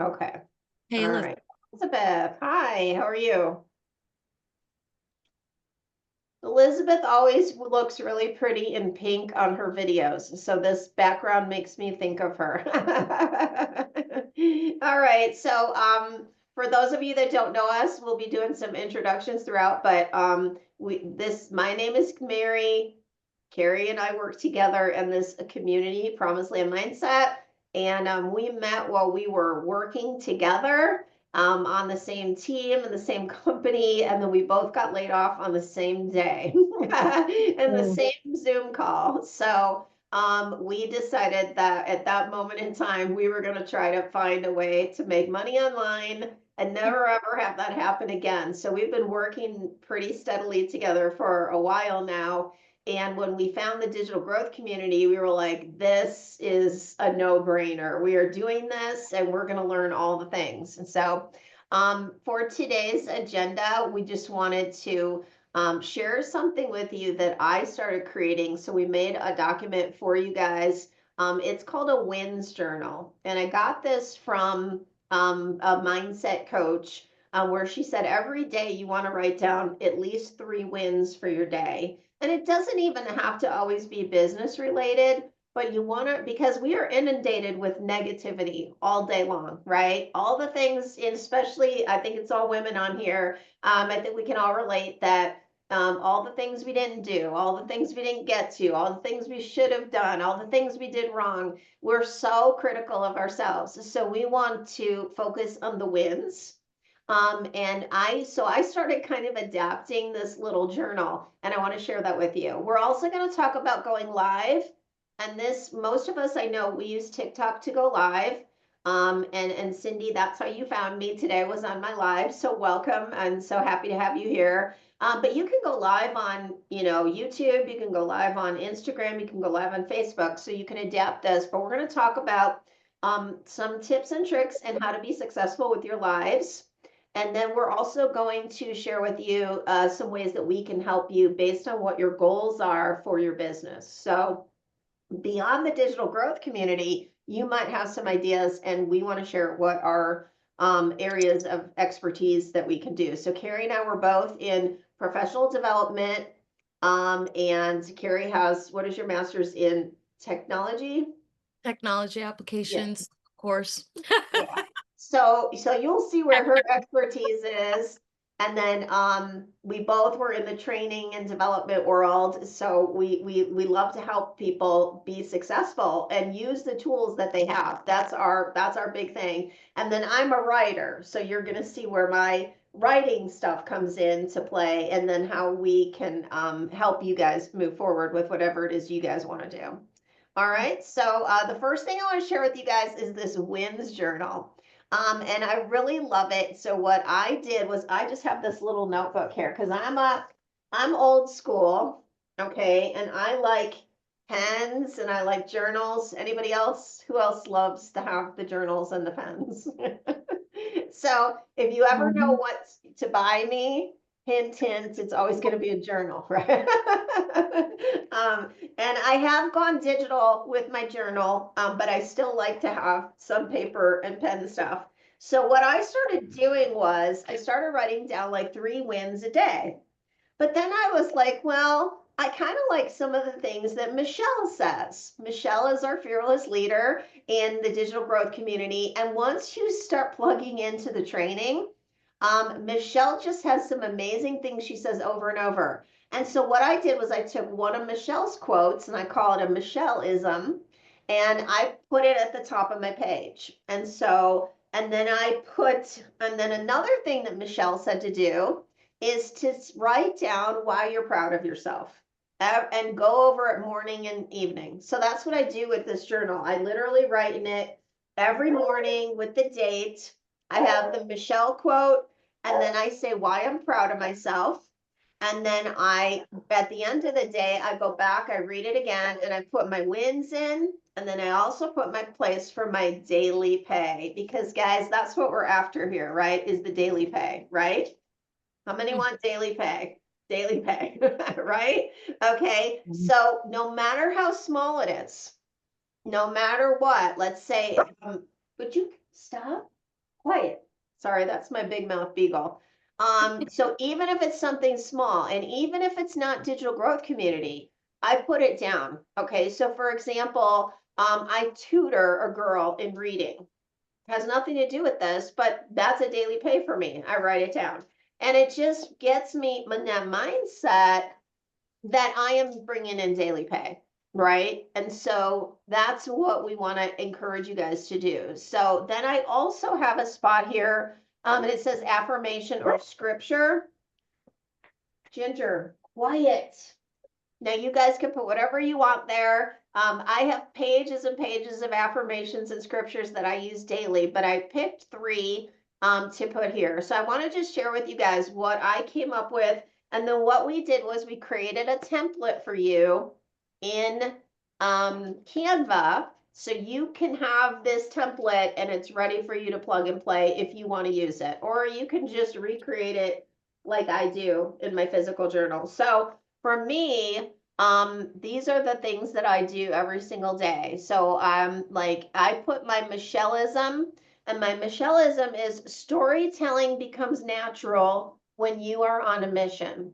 Okay. Hey, All Liz. right. Elizabeth, hi, how are you? Elizabeth always looks really pretty in pink on her videos, so this background makes me think of her. All right, so for those of you that don't know us, we'll be doing some introductions throughout, but my name is Mary. Carrie and I work together in this community, Promised Land Mindset, and we met while we were working together on the same team and the same company, and then we both got laid off on the same day in the Oh, same Zoom call. So we decided that at that moment in time, we were going to try to find a way to make money online and never ever have that happen again. So we've been working pretty steadily together for a while now. And when we found the digital growth community, we were like, this is a no-brainer. We are doing this and we're going to learn all the things. And so for today's agenda, we just wanted to share something with you that I started creating. So we made a document for you guys. It's called a wins journal. And I got this from a mindset coach where she said every day you want to write down at least 3 wins for your day. And it doesn't even have to always be business related, but you want to, because we are inundated with negativity all day long, right? All the things, and especially, I think it's all women on here. I think we can all relate that all the things we didn't do, all the things we didn't get to, all the things we should have done, all the things we did wrong. We're so critical of ourselves. So we want to focus on the wins. So I started kind of adapting this little journal, and I want to share that with you. We're also going to talk about going live. And this, most of us, I know we use TikTok to go live. And Cindy, that's how you found me today, was on my live. So welcome, and so happy to have you here. But you can go live on, YouTube, you can go live on Instagram, you can go live on Facebook, so you can adapt this. But we're going to talk about some tips and tricks and how to be successful with your lives. And then we're also going to share with you some ways that we can help you based on what your goals are for your business. So beyond the digital growth community, you might have some ideas, and we want to share what are areas of expertise that we can do. So Carrie and I were both in professional development, and Carrie has, what is your master's in technology? technology Yeah. applications, of course. Yeah. So you'll see where her expertise is. And then we both were in the training and development world. So we love to help people be successful and use the tools that they have. That's our big thing. And then I'm a writer. So you're gonna see where my writing stuff comes into play, and then how we can help you guys move forward with whatever it is you guys want to do. All right, so the first thing I want to share with you guys is this wins journal. And I really love it. So what I did was I just have this little notebook here because I'm old school, okay, and I like pens and I like journals. Anybody else? Who else loves to have the journals and the pens? So if you ever know Mhm. what to buy me, hint, hint, it's always going to be a journal, right? And I have gone digital with my journal, but I still like to have some paper and pen stuff. So what I started doing was I started writing down like 3 wins a day. But then I was like, well, I kind of like some of the things that Michelle says. Michelle is our fearless leader in the digital growth community. And once you start plugging into the training, Michelle just has some amazing things she says over and over. And so what I did was I took one of Michelle's quotes and I call it a Michelleism, and I put it at the top of my page. And then another thing that Michelle said to do is to write down why you're proud of yourself and go over it morning and evening. So that's what I do with this journal. I literally write in it every morning with the date. I have the Michelle quote, and then I say why I'm proud of myself. And then at the end of the day, I go back, I read it again, and I put my wins in. And then I also put my place for my daily pay, because guys, that's what we're after here, right? Is the daily pay, right? How many want daily pay? Daily pay, right? Okay, Mhm. so no matter how small it is, no matter what, let's say, would you stop? quiet. Sorry, that's my big mouth beagle. So even if it's something small, and even if it's not digital growth community, I put it down. Okay, so for example, I tutor a girl in reading. Has nothing to do with this, but that's a daily pay for me. I write it down. And it just gets me in that mindset that I am bringing in daily pay, right? And so that's what we want to encourage you guys to do. So then I also have a spot here, and it says affirmation or scripture. Ginger, quiet. Now you guys can put whatever you want there. I have pages and pages of affirmations and scriptures that I use daily, but I picked three to put here. So I want to just share with you guys what I came up with. And then what we did was we created a template for you in Canva. So you can have this template and it's ready for you to plug and play if you want to use it. Or you can just recreate it like I do in my physical journal. So for me, these are the things that I do every single day. So like I put my Michelleism, and my Michelleism is storytelling becomes natural when you are on a mission.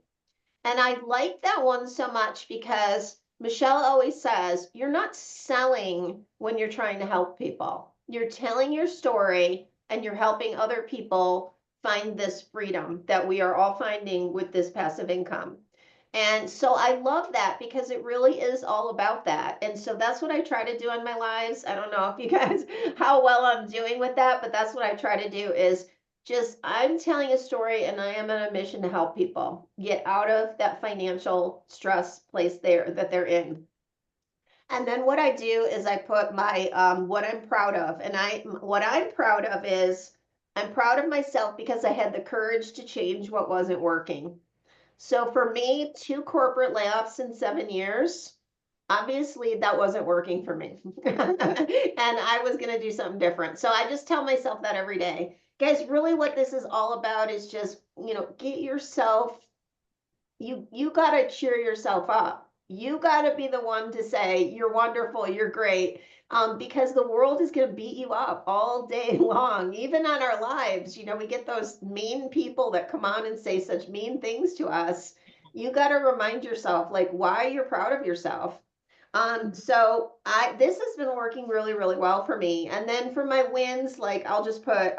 And I like that one so much because Michelle always says, you're not selling when you're trying to help people. You're telling your story and you're helping other people find this freedom that we are all finding with this passive income. And so I love that because it really is all about that. And so that's what I try to do in my lives. I don't know if you guys, how well I'm doing with that, but that's what I try to do is just I'm telling a story and I am on a mission to help people get out of that financial stress place there that they're in. And then what I do is I put my what I'm proud of. And what I'm proud of is I'm proud of myself because I had the courage to change what wasn't working. So for me, two corporate layoffs in 7 years, obviously that wasn't working for me. And I was going to do something different. So I just tell myself that every day. Guys, really what this is all about is just, get yourself, you got to cheer yourself up. You got to be the one to say, you're wonderful, you're great. Because the world is going to beat you up all day long, even on our lives. We get those mean people that come on and say such mean things to us. You got to remind yourself, like, why you're proud of yourself. So this has been working really, really well for me. And then for my wins, like I'll just put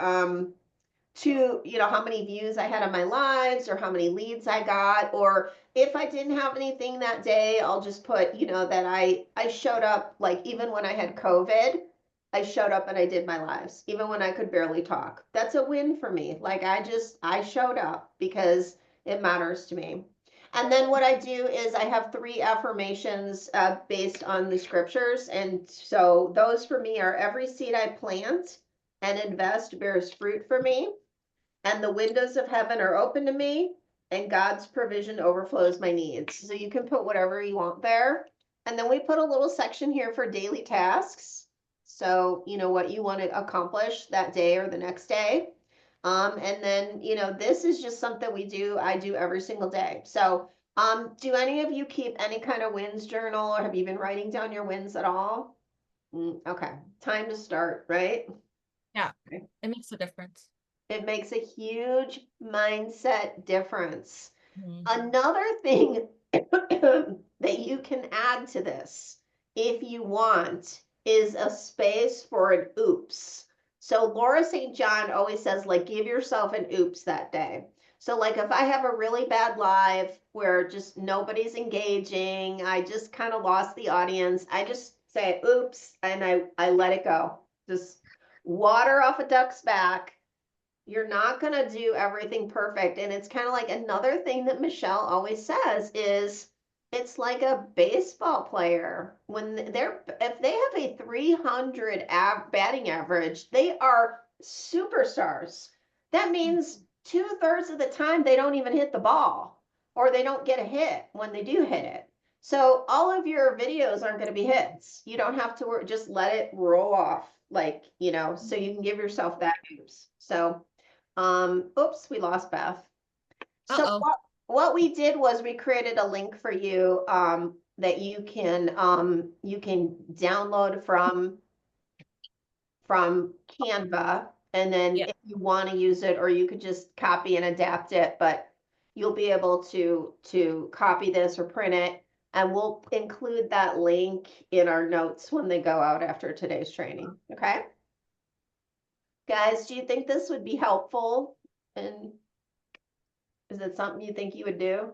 to, how many views I had on my lives or how many leads I got, or if I didn't have anything that day, I'll just put, that I showed up, like even when I had COVID, I showed up and I did my lives, even when I could barely talk. That's a win for me. Like I showed up because it matters to me. And then what I do is I have three affirmations based on the scriptures. And so those for me are every seed I plant and invest bears fruit for me, and the windows of heaven are open to me, and God's provision overflows my needs. So you can put whatever you want there. And then we put a little section here for daily tasks. So, what you want to accomplish that day or the next day. And then, this is just something I do every single day. So, do any of you keep any kind of wins journal, or have you been writing down your wins at all? Okay, time to start, right? Yeah, Okay. it makes a difference. It makes a huge mindset difference. Mhm. Another thing that you can add to this, if you want, is a space for an oops. So Laura St. John always says, like, give yourself an oops that day. So, like, if I have a really bad live where just nobody's engaging, I just kind of lost the audience, I just say oops and I let it go. Just water off a duck's back. You're not going to do everything perfect. And it's kind of like another thing that Michelle always says is it's like a baseball player. If they have a 300 batting average, they are superstars. That means 2/3 of the time they don't even hit the ball, or they don't get a hit when they do hit it. So all of your videos aren't going to be hits. You don't have to work, just let it roll off, like, so you can give yourself that oops. So oops, we lost Beth. So Uh-oh. what we did was we created a link for you that you can download from Canva. And then Yeah. if you want to use it, or you could just copy and adapt it, but you'll be able to copy this or print it. And we'll include that link in our notes when they go out after today's training. Okay. Guys, do you think this would be helpful? And is it something you think you would do?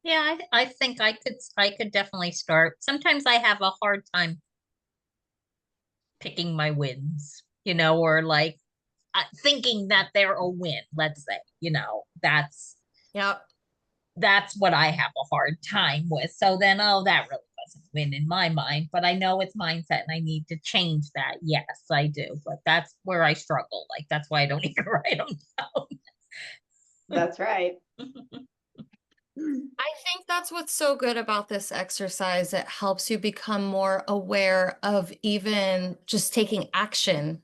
Yeah, I think I could definitely start. Sometimes I have a hard time picking my wins, or like thinking that they're a win, let's say, Yep. that's what I have a hard time with. So then, oh, that really wasn't a win in my mind, but I know it's mindset and I need to change that. Yes, I do. But that's where I struggle. Like, that's why I don't even write them That's right. down. I think that's what's so good about this exercise. It helps you become more aware of even just taking action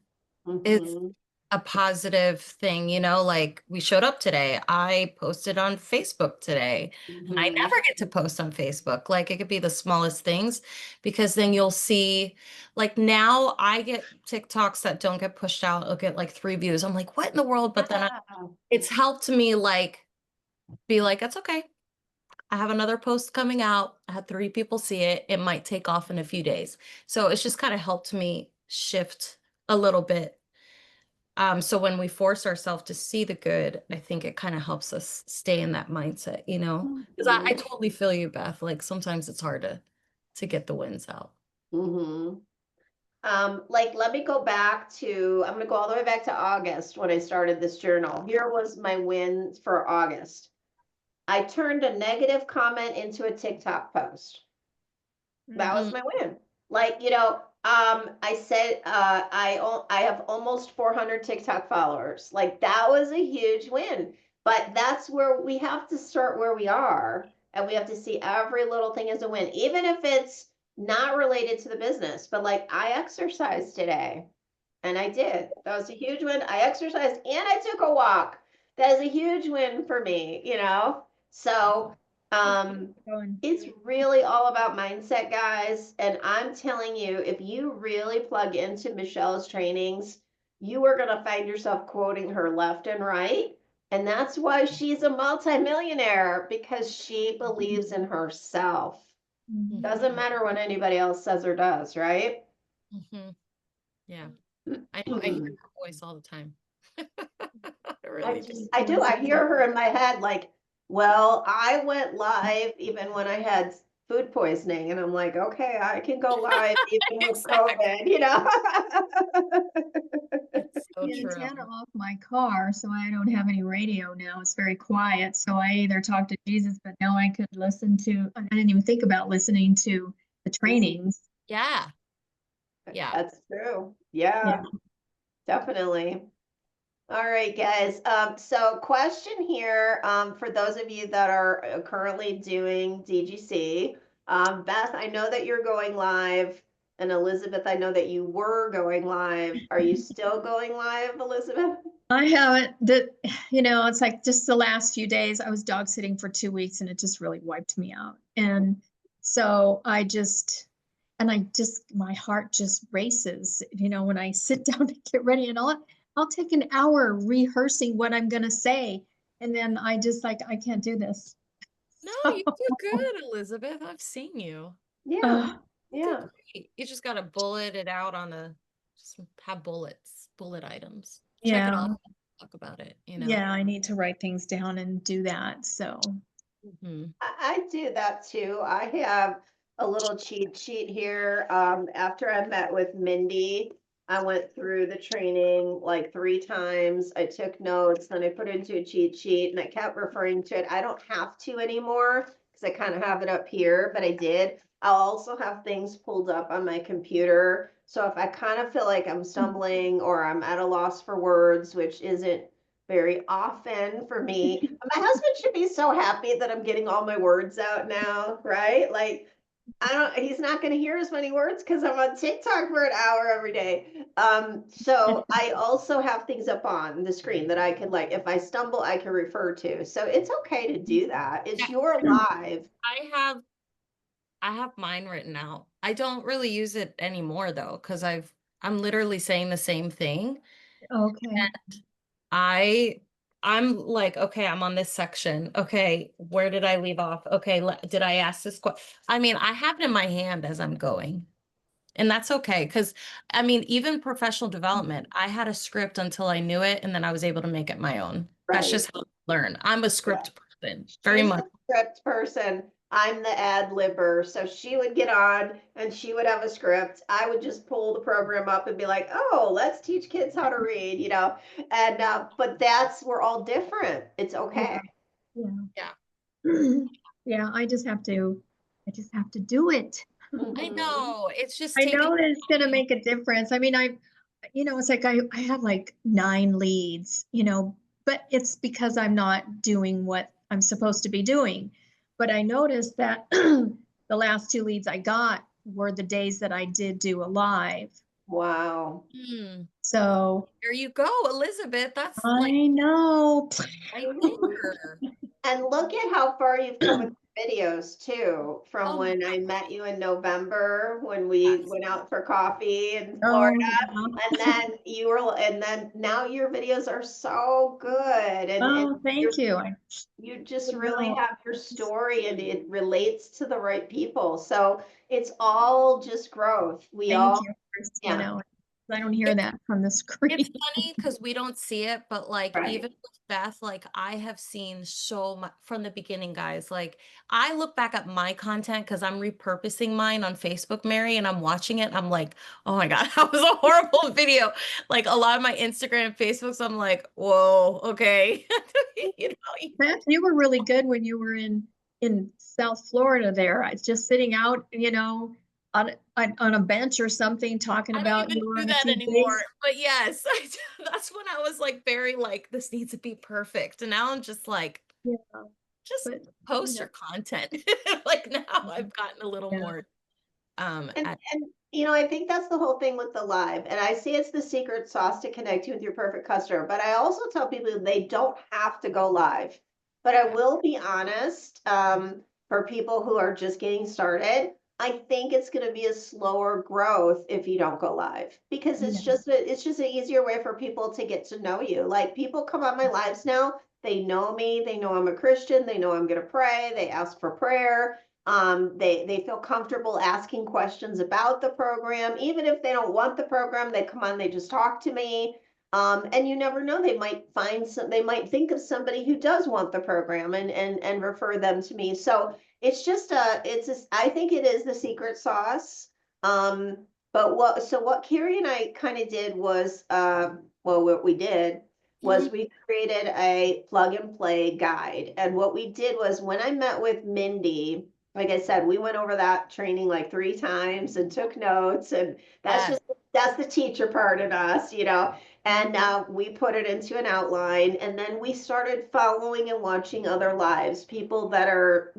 is Mhm. a positive thing, like we showed up today. I posted on Facebook today. I Mhm. never get to post on Facebook. Like it could be the smallest things because then you'll see, like now I get TikToks that don't get pushed out. I'll get like 3 views. I'm like, what in the world? But then Ah, it's helped me like be like, that's okay. I have another post coming out. I had 3 people see it. It might take off in a few days. So it's just kind of helped me shift a little bit. So when we force ourselves to see the good, I think it kind of helps us stay in that mindset, because I mhm. totally feel you, Beth. Like sometimes it's hard to get the wins out. Mhm. Like, let me go back to, I'm gonna go all the way back to August when I started this journal. Here was my win for August. I turned a negative comment into a TikTok post. That was Mhm. my win. Like, I said, I have almost 400 TikTok followers. Like, that was a huge win. But that's where we have to start where we are, and we have to see every little thing as a win, even if it's not related to the business. But like, I exercised today. And I did. That was a huge win. I exercised and I took a walk. That is a huge win for me. So, um, Going. it's really all about mindset, guys. And I'm telling you, if you really plug into Michelle's trainings, you are going to find yourself quoting her left and right. And that's why she's a multimillionaire, because she believes in herself. Doesn't matter what anybody else says or does, right? Mhm. Yeah. I hear her voice all the time. I really do. I do. I hear her in my head like, well, I went live even when I had food poisoning, and I'm like, okay, I can go live even with Exactly. COVID. It's so The true. antenna off my car, so I don't have any radio now. It's very quiet. So I either talk to Jesus, but now I could listen to, I didn't even think about listening to the trainings. Yeah. Yeah. That's true. Yeah. Yeah, definitely. All right, guys. So question here, for those of you that are currently doing DGC. Beth, I know that you're going live, and Elizabeth, I know that you were going live. Are you still going live, Elizabeth? I haven't, it's like just the last few days, I was dog sitting for 2 weeks and it just really wiped me out. And so my heart just races, when I sit down to get ready, and I'll take an hour rehearsing what I'm going to say. And then I just like, I can't do this. No, you do good, Elizabeth. I've seen you. Yeah, Uh, You do yeah, great. You just gotta bullet it out on just have bullet items. Check it yeah. off, talk about it. Yeah, I need to write things down and do that. So, Mhm. I do that too. I have a little cheat sheet here. After I met with Mindy, I went through the training like 3 times. I took notes, then I put it into a cheat sheet, and I kept referring to it. I don't have to anymore because I kind of have it up here, but I did. I'll also have things pulled up on my computer. So if I kind of feel like I'm stumbling or I'm at a loss for words, which isn't very often for me. My husband should be so happy that I'm getting all my words out now, right? Like, he's not going to hear as many words because I'm on TikTok for an hour every day. So I also have things up on the screen that I can, like, if I stumble, I can refer to. So it's okay to do that. It's Yeah, your live. I have mine written out. I don't really use it anymore though, because I'm literally saying the same thing. Okay. I'm like, okay, I'm on this section. Okay, where did I leave off? Okay, did I ask this question? I mean, I have it in my hand as I'm going. And that's okay. Because I mean, even professional development, I had a script until I knew it, and then I was able to make it my own. That's Right. just how I learn. I'm a script person, very She's much. the script person. I'm the ad libber. So she would get on and she would have a script. I would just pull the program up and be like, oh, let's teach kids how to read, you know. And but we're all different. It's okay. Yeah. Yeah. Yeah, I just have to do it. I Mhm. know. It's just I taking know that it's gonna time. make a difference. I mean, it's like I have like 9 leads, but it's because I'm not doing what I'm supposed to be doing. But I noticed that the last 2 leads I got were the days that I did do a live. Wow. Hmm. So There you go, Elizabeth. That's like I know. right Mhm. there. And look at how far you've come with videos too, from Oh my when I met you in November when we gosh. went out for coffee in Florida. Oh, yeah. And then now your videos are so good, and Oh, thank you. I you just didn't really know. have your story and it relates to the right people. So it's all just growth. We Thank all, you. yeah, I don't hear that from the It's screen. funny because we don't see it, but like right. even with Beth, like I have seen so much from the beginning, guys. Like I look back at my content because I'm repurposing mine on Facebook, Mary, and I'm watching it. And I'm like, oh my God, that was a horrible video. Like a lot of my Instagram, Facebooks, I'm like, whoa, okay. You know, Beth, you were really good when you were in South Florida there. I was just sitting out, on a bench or something talking I don't about even you were do on a that few anymore. gigs. But yes, that's when I was like very like, this needs to be perfect. And now I'm just like, Yeah, just but post your content. Like now yeah, I've gotten a little yeah. more And at I think that's the whole thing with the live. And I see it's the secret sauce to connect you with your perfect customer. But I also tell people they don't have to go live. But I yeah. will be honest, for people who are just getting started, I think it's going to be a slower growth if you don't go live because Yeah. it's just an easier way for people to get to know you. Like people come on my lives now, they know me, they know I'm a Christian, they know I'm going to pray, they ask for prayer, they feel comfortable asking questions about the program. Even if they don't want the program, they come on, they just talk to me. And you never know, they might think of somebody who does want the program and refer them to me. So I think it is the secret sauce. Um, but what Carrie and I kind of did was, well, what we did Mhm. was we created a plug and play guide. And what we did was when I met with Mindy, like I said, we went over that training like 3 times and took notes, and that's Yes. just that's the teacher part in us, you know. And we put it into an outline, and then we started following and watching other lives, people that are,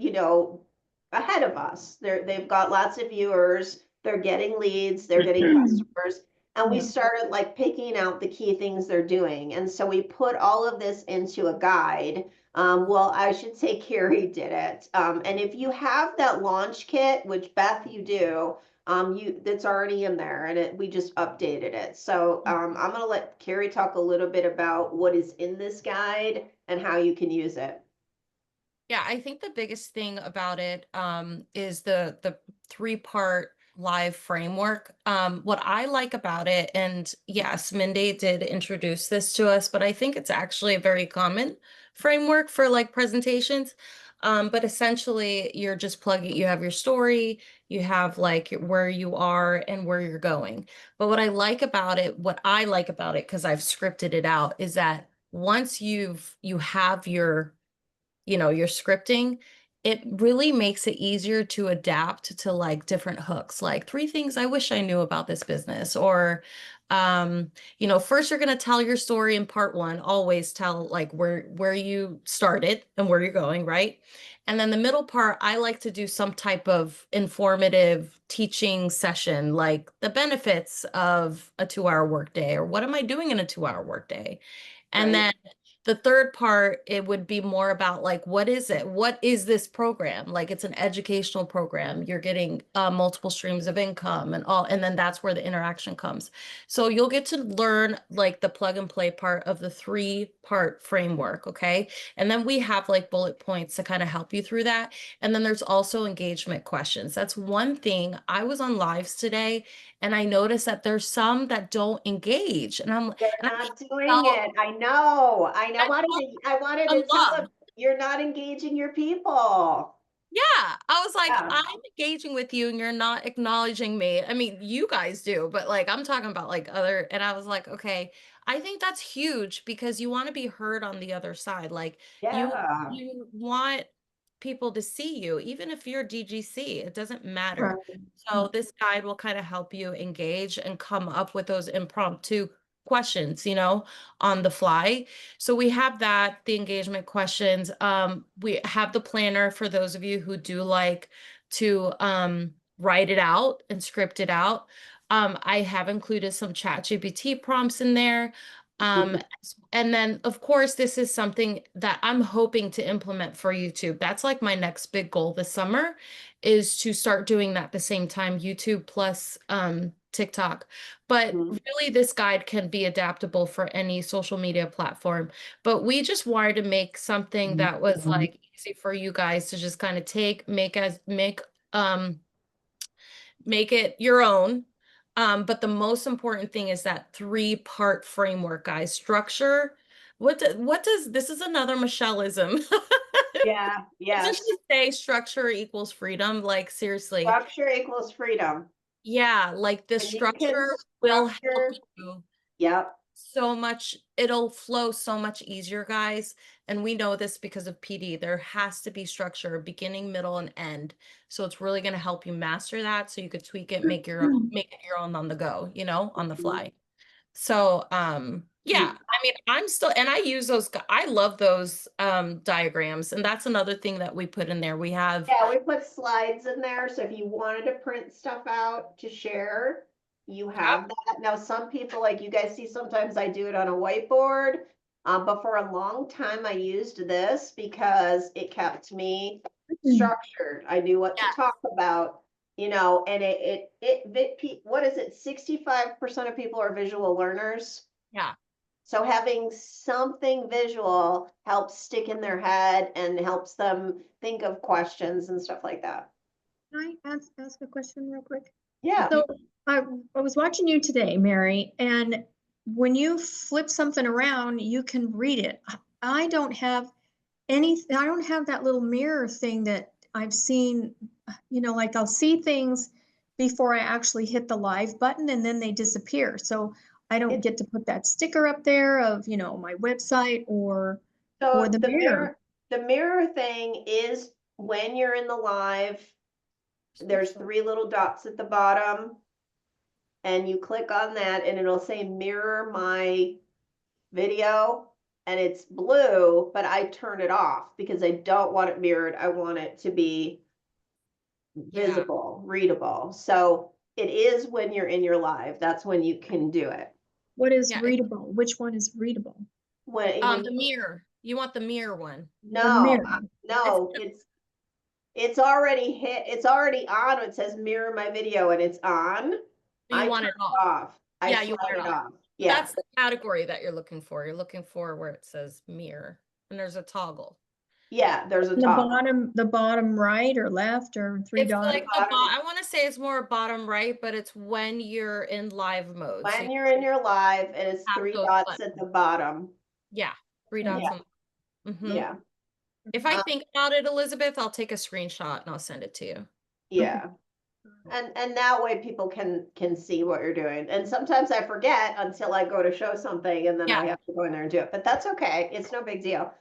ahead of us. They've got lots of viewers, they're getting leads, they're getting customers, and we Yeah. started like picking out the key things they're doing. And so we put all of this into a guide. Well, I should say Carrie did it. And if you have that launch kit, which Beth, you do, that's already in there, and we just updated it. So I'm gonna let Carrie talk a little bit about what is in this guide and how you can use it. Yeah, I think the biggest thing about it is the 3-part live framework. What I like about it, and yes, Mindy did introduce this to us, but I think it's actually a very common framework for like presentations. But essentially, you're just plugging, you have your story, you have like where you are and where you're going. But what I like about it, because I've scripted it out, is that once you have your scripting, it really makes it easier to adapt to like different hooks, like 3 things I wish I knew about this business. Or, first you're going to tell your story in part 1, always tell like where you started and where you're going, right? And then the middle part, I like to do some type of informative teaching session, like the benefits of a 2-hour workday, or what am I doing in a 2-hour workday? And Right. then The third part, it would be more about like, what is it? What is this program? Like, it's an educational program. You're getting multiple streams of income and all, and then that's where the interaction comes. So you'll get to learn like the plug and play part of the 3-part framework, okay? And then we have like bullet points to kind of help you through that. And then there's also engagement questions. That's one thing. I was on lives today and I noticed that there's some that don't engage. And They're I not doing it. I know. I wanted I'm to tell them love. you're not engaging your people. Yeah, I was like, Yeah. I'm engaging with you and you're not acknowledging me. I mean, you guys do, but like I'm talking about like other, and I was like, okay, I think that's huge because you want to be heard on the other side. Like Yeah. you want people to see you, even if you're DGC, it doesn't matter. Right. So this guide will kind of help you engage and come up with those impromptu questions, on the fly. So we have that, the engagement questions. We have the planner for those of you who do like to write it out and script it out. I have included some ChatGPT prompts in there. And then of course, this is something that I'm hoping to implement for YouTube. That's like my next big goal this summer is to start doing that at the same time, YouTube plus TikTok. But Mhm. really, this guide can be adaptable for any social media platform. But we just wanted to make something that was like easy for you guys to just kind of make it your own. But the most important thing is that 3-part framework, guys. Structure. What does this is another Michelleism. Yeah. Doesn't Yes. she say structure equals freedom? Like seriously. Structure equals freedom. Yeah, like the When you can structure will help structure, you yep. so much. It'll flow so much easier, guys. And we know this because of PD. There has to be structure, beginning, middle, and end. So it's really going to help you master that so you could tweak it, make it your own on the go, on the fly. So, yeah, I mean, I'm still, and I use those, I love those diagrams. And that's another thing that we put in there. We have, Yeah, we put slides in there, so if you wanted to print stuff out to share, you have that. Now, some people, like you guys see, sometimes I do it on a whiteboard, but for a long time I used this because it kept me structured. I knew what to yeah, talk about, and what is it? 65% of people are visual learners. yeah. So having something visual helps stick in their head and helps them think of questions and stuff like that. Can I ask a question real quick? Yeah. So I was watching you today, Mary, and when you flip something around, you can read it. I don't have I don't have that little mirror thing that I've seen, like I'll see things before I actually hit the live button and then they disappear. So I don't It, get to put that sticker up there of, my website or so the mirror. the mirror thing is when you're in the live, there's 3 little dots at the bottom, and you click on that and it'll say mirror my video, and it's blue, but I turn it off because I don't want it mirrored. I want it to be Yeah. visible, readable. So it is when you're in your live. That's when you can do it. What is Yeah. readable? Which one is readable? When The mirror. You want the mirror one. The no, mirror. no, it's already hit. It's already on. It says mirror my video, and it's on. You I want turn it it off. off. I Yeah, you slide want it it off. off. Yeah. That's the category that you're looking for. You're looking for where it says mirror and there's a toggle. Yeah, there's a The toggle. bottom right or left or 3 It's dots. like I want to say it's more bottom right, but it's when you're in live mode. So When you're in your live, and it's tap 3 those dots buttons. at the bottom. Yeah, 3 Okay. dots Yeah. on. Yeah. If I think about it, Elizabeth, I'll take a screenshot and I'll send it to you. Yeah. And that way people can see what you're doing. And sometimes I forget until I go to show something, and then Yeah. I have to go in there and do it. But that's okay. It's no big deal.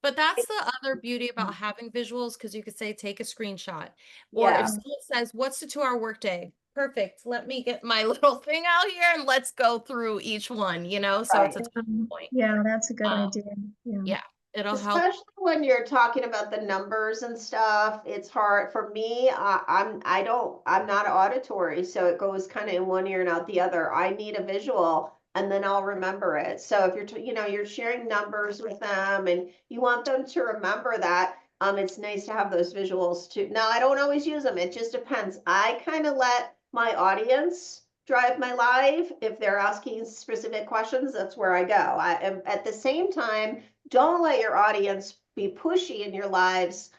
But that's the other beauty about having visuals, because you could say, take a screenshot. Or Yeah. if someone says, what's the 2-hour workday? Perfect. Let me get my little thing out here and let's go through each one, so Right. it's a touch point. Yeah, that's a good Um, idea. Yeah. Yeah, it'll help. Especially when you're talking about the numbers and stuff, it's hard for me. I'm not auditory, so it goes kind of in one ear and out the other. I need a visual, and then I'll remember it. So if you're, you're sharing numbers with them and you want them to remember that, it's nice to have those visuals too. Now, I don't always use them. It just depends. I kind of let my audience drive my live. If they're asking specific questions, that's where I go. I am at the same time, don't let your audience be pushy in your lives.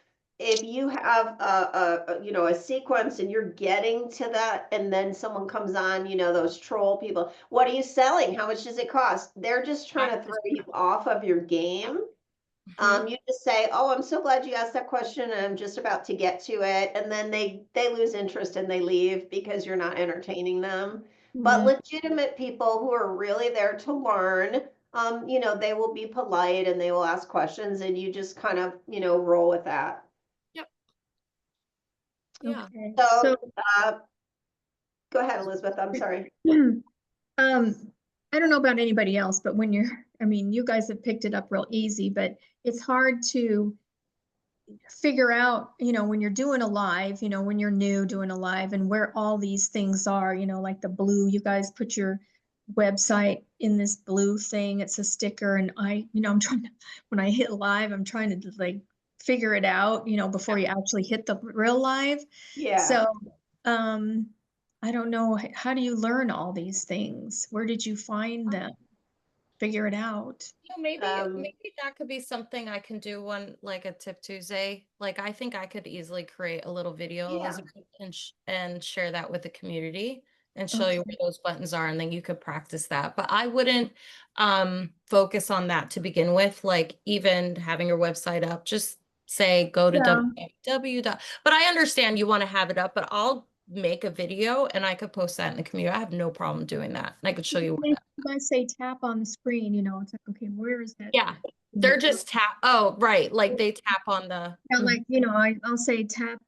If you have a sequence and you're getting to that, and then someone comes on, those troll people, what are you selling? How much does it cost? They're just trying to throw you off of your game. Mhm. You just say, "Oh, I'm so glad you asked that question, and I'm just about to get to it," and then they lose interest and they leave because you're not entertaining them. But Mhm. legitimate people who are really there to learn, they will be polite and they will ask questions, and you just kind of, roll with that. Yep. Yeah. Okay. So, So, go ahead, Elizabeth. I'm sorry. I don't know about anybody else, but I mean, you guys have picked it up real easy, but it's hard to figure out, when you're doing a live, when you're new doing a live and where all these things are, like the blue, you guys put your website in this blue thing. It's a sticker. And I'm trying to, when I hit live, I'm trying to like figure it out, before you actually hit the real live. Yeah. So, I don't know. How do you learn all these things? Where did you find them? Figure it out. Maybe Um, that could be something I can do one like a Tip Tuesday. Like I think I could easily create a little video, Yeah. Elizabeth, and share that with the community and show you Okay. where those buttons are, and then you could practice that. But I wouldn't focus on that to begin with. Like even having your website up, just say go to Yeah. www. But I understand you want to have it up, but I'll make a video and I could post that in the community. I have no problem doing that. And I could show you where You that. guys say tap on the screen, it's like, okay, where is that? Yeah. They're just tap. Oh, right. Like they tap on the. Yeah, like, I'll say tap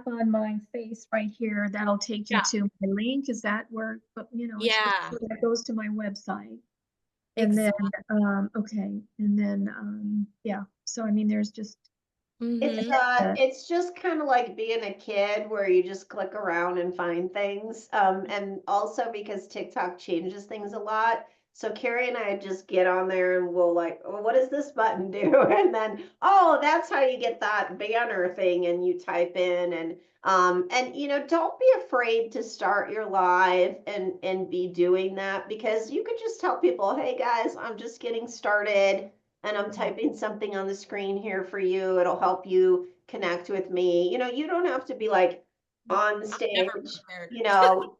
on my face right here. That'll take you Yeah. to my link. Is that where, but it's just, Yeah. that goes to my website. And then, Exactly. okay. And then, yeah. So, I mean, there's just, It's Mm-hmm. uh it's just kind of like being a kid where you just click around and find things. And also because TikTok changes things a lot. So Carrie and I just get on there and we'll like, oh, what does this button do? And then, oh, that's how you get that banner thing, and you type in, and don't be afraid to start your live and be doing that, because you could just tell people, hey guys, I'm just getting started and I'm typing something on the screen here for you. It'll help you connect with me. You don't have to be like on I'm never stage. prepared.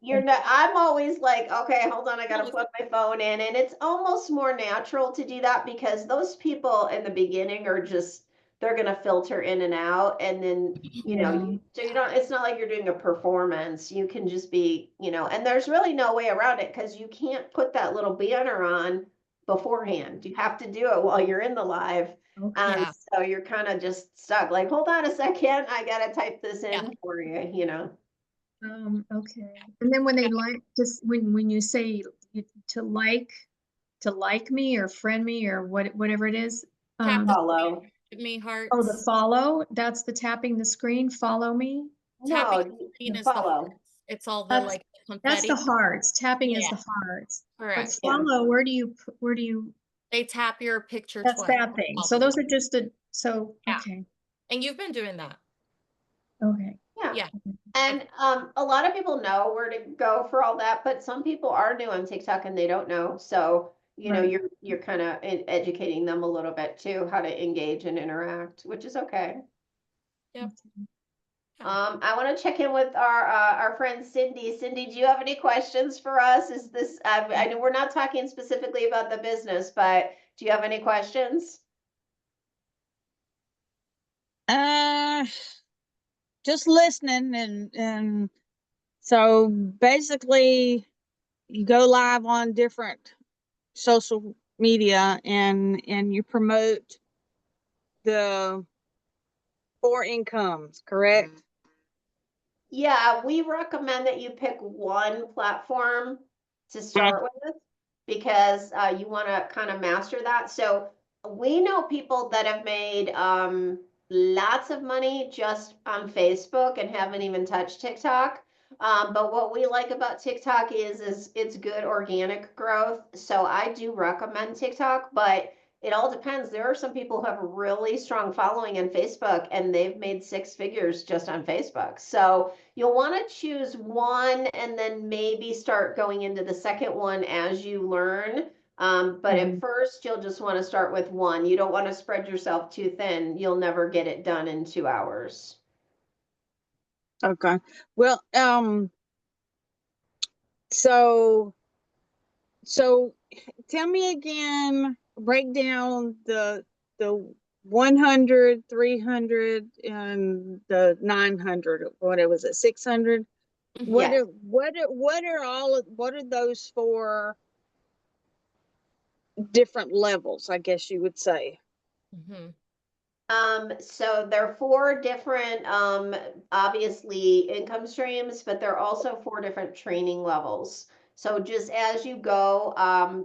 You're not, I'm always like, okay, hold on, I gotta No, plug my phone in. And it's almost more natural to do that because those people in the beginning are just, they're gonna filter in and out. And then, yeah. so you don't, it's not like you're doing a performance. You can just be, and there's really no way around it because you can't put that little banner on beforehand. You have to do it while you're in the live. Okay. Yeah. So you're kind of just stuck. Like, hold on a second, I gotta type this Yeah. in for you. Okay. And then when they like, just when you say to like me or friend me or whatever it is, Tap the Follow. screen. Give me oh, the hearts. follow, that's the tapping the screen, follow me. Tapping No, the screen the is the follow. hearts. It's all the That's like that's the confetti. hearts. Tapping is Yeah. the hearts. But Correct. Yeah. follow, where do you, They tap your picture that's twice. that thing. So Follow those you. are just so, Yeah. okay, And you've been doing that. okay. Yeah. Yeah. And a lot of people know where to go for all that, but some people are new on TikTok and they don't know. So, Right. you're kind of educating them a little bit too, how to engage and interact, which is okay. Yep. Yeah. I want to check in with our friend Cindy. Cindy, do you have any questions for us? Is this, I know we're not talking specifically about the business, but do you have any questions? Uh, just listening and so basically you go live on different social media and you promote the four incomes, correct? Yeah, we recommend that you pick one platform to start with because you want to kind of master that. So we know people that have made lots of money just on Facebook and haven't even touched TikTok. But what we like about TikTok is it's good organic growth. So I do recommend TikTok, but it all depends. There are some people who have a really strong following on Facebook and they've made six figures just on Facebook. So you'll want to choose one and then maybe start going into the second one as you learn. But at first, you'll just want to start with one. You don't want to spread yourself too thin. You'll never get it done in 2 hours. Okay. Well, so so tell me again, break down the 100, 300, and the 900. What it was, it 600? What Yes. are what are those for different levels, I guess you would say? Mhm. So there are four different, obviously income streams, but there are also four different training levels. So just as you go,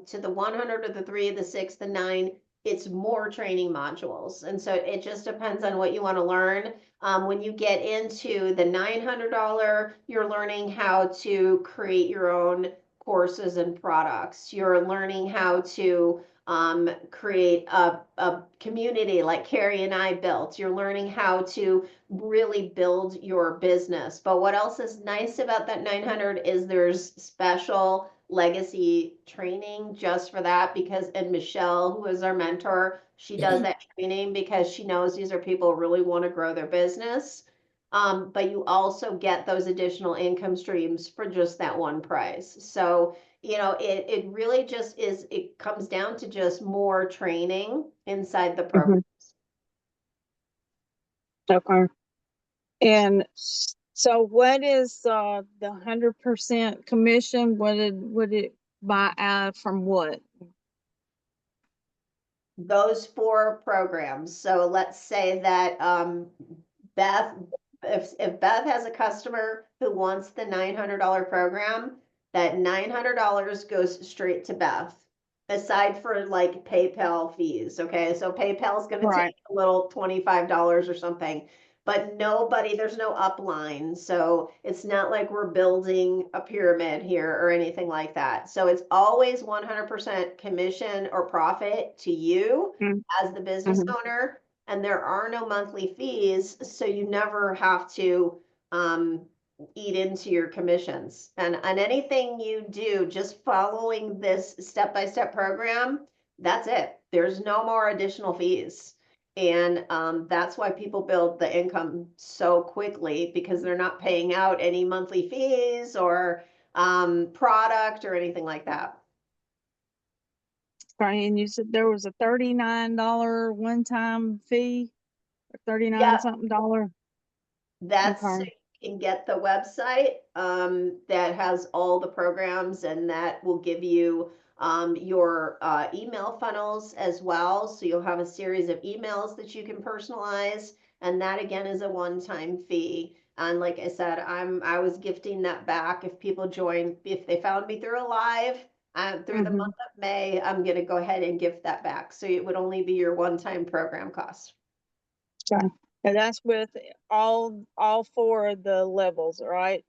to the 100 or the 3, the 6, the 9, it's more training modules. And so it just depends on what you want to learn. When you get into the $900, you're learning how to create your own courses and products. You're learning how to create a community like Carrie and I built. You're learning how to really build your business. But what else is nice about that 900 is there's special legacy training just for that because, and Michelle, who is our mentor, she does that training because she knows these are people who really want to grow their business. But you also get those additional income streams for just that one price. So it really just is, it comes down to just more training inside the program. Okay. And so what is the 100% commission? Would it buy out from what? Those four programs. So let's say that Beth, if Beth has a customer who wants the $900 program, that $900 goes straight to Beth, aside for like PayPal fees. Okay, so PayPal is going to Right. take a little $25 or something, but nobody, there's no upline. So it's not like we're building a pyramid here or anything like that. So it's always 100% commission or profit to you Mm-hmm. as the business owner, and there are no monthly fees, so you never have to eat into your commissions. And on anything you do, just following this step-by-step program, that's it. There's no more additional fees. And that's why people build the income so quickly because they're not paying out any monthly fees or product or anything like that. Right. And you said there was a $39 one-time fee, or 39 Yeah, something dollar. that's so Okay. you can get the website that has all the programs, and that will give you your email funnels as well. So you'll have a series of emails that you can personalize, and that again is a one-time fee. And like I said, I was gifting that back if people join, if they found me through a live. Through the month of May, I'm going to go ahead and gift that back. So it would only be your one-time program cost. Okay. And that's with all four of the levels, right?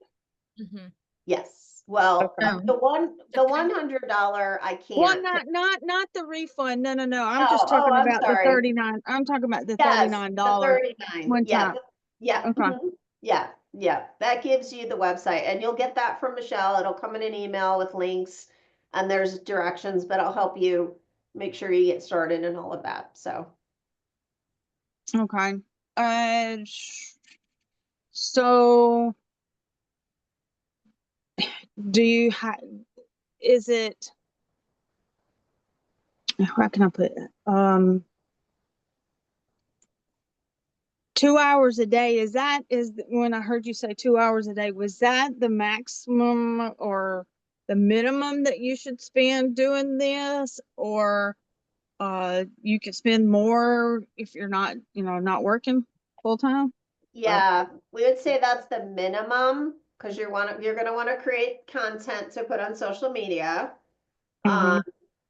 Mhm. Yes. Well, Okay. the Okay. $100 I Well, can't. not the refund. No, no, no. I'm Oh, just talking I'm about the sorry. 39. I'm talking about the Yes, the $39 39. one Yeah, time. yeah, Okay. yeah, yeah. That gives you the website, and you'll get that from Michelle. It'll come in an email with links, and there's directions, but I'll help you make sure you get started and all of that. So Okay. So do you have, is it, how can I put it? 2 hours a day, when I heard you say 2 hours a day, was that the maximum or the minimum that you should spend doing this? Or you could spend more if you're not working full time? yeah, we would say that's the minimum because you're gonna want to create content to put on social media. Mm-hmm.